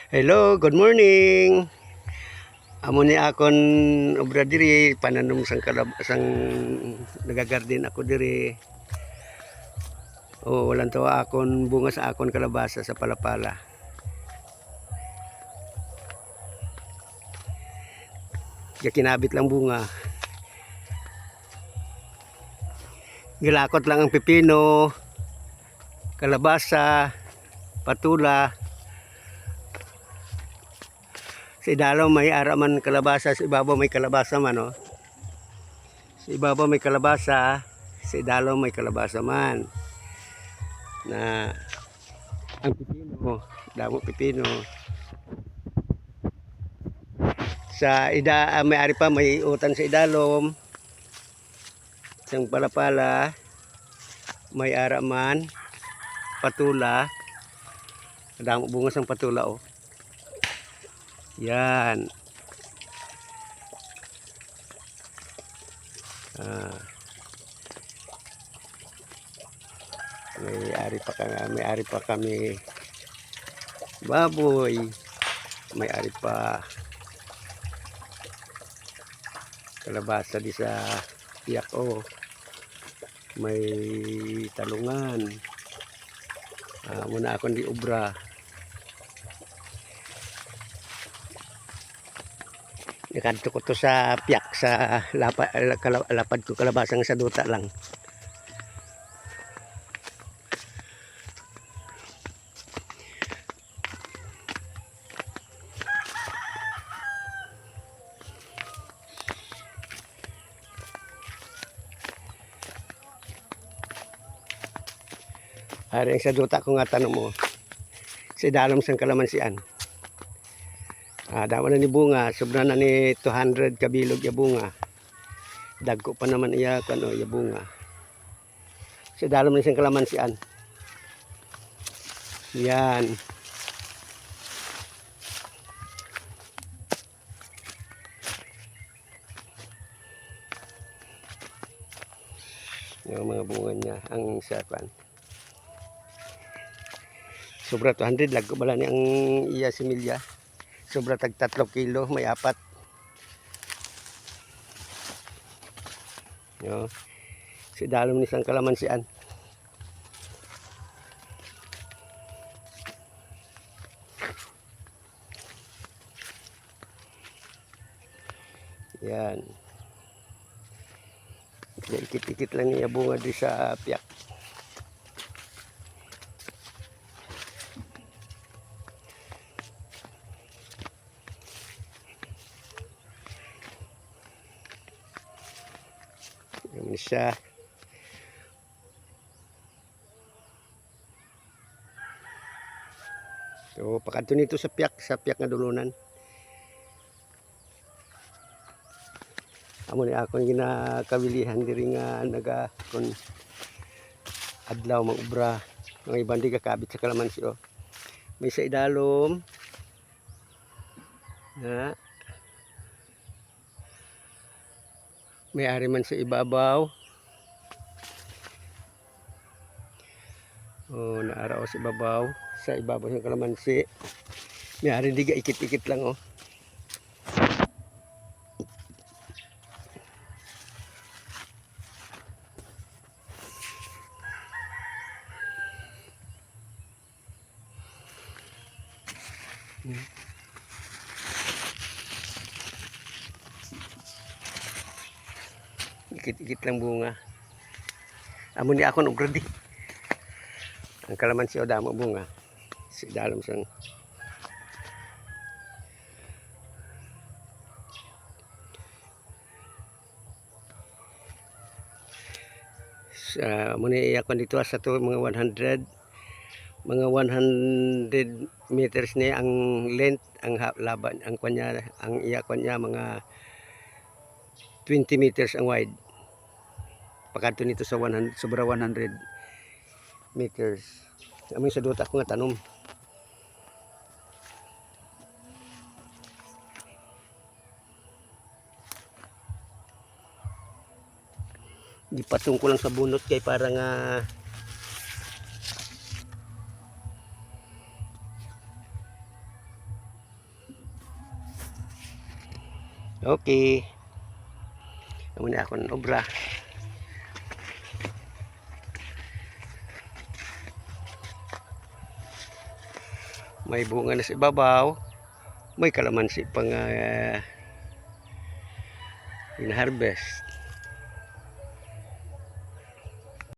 Hello, good morning. Amo ni akon obra diri pananom sang nagagarden ako diri. Oh, walang tawa akon bunga sa akon kalabasa sa palapala. Kaya kinabit lang bunga. Gilakot lang ang pipino, kalabasa, patula. Sa idalaw may araman kalabasa, sa ibabaw may kalabasa man, oh. Sa ibabaw may kalabasa, sa idalaw may kalabasa man. Na ang pipino, damo pipino. Sa may ari pa may utan sa idalom. Isang palapala, may araman, patula. Damo bunga sang patula, oh. Yan. May ari pa kami baboy. May ari pa kalabasa di sa tiyak, oh. May talungan. Muna akong di ubra. Nakadto ko to sa piyak sa lapad ko kalabasang sa duta lang. Ari ang sa duta ko nga tanong mo. Sa dalom sang kalamansian. Dama na ni bunga, sobra na ni 200 kabilog ya bunga. Dagko pa naman iya kano ya bunga. Sa dalom na sang kalamansian. Yan. Yung mga bunga niya ang sapan. Sobra 200 lagko bala ni ang iya similya. Sobra tag 3 kilo, may 4. Yo. Si dalom ni sang kalamansian. Yan. Ikit-ikit lang niya bunga di sa piyak. Yan siya. So, pakadto nito sa piyak nga dulunan. Amo ni akong ginakabilihan diri nga naga kon adlaw mag-ubra. Ang ibang di kakabit sa kalamansi, oh. May sa idalom. Na may ari man sa ibabaw. Oh, naaraw sa ibabaw. Sa ibabaw ng kalamansi. May ari diga ikit-ikit lang, oh. Ikit-ikit lang bunga. Amo ni akon og ready. Ang kalamansi o damo bunga. Si dalom sang muna akon dito sa to mga 100 meters ni ang length, ang laban, ang kanya, ang iya kanya mga 20 meters ang wide. Pagkanto nito sa 100, sobra 100 meters. Amoy sa duta ko nga tanom. Gipatong ko lang sa bunot kay para nga Okay. Amo ni akong obra. May bunga na sa ibabaw. May kalamansi pang in-harvest.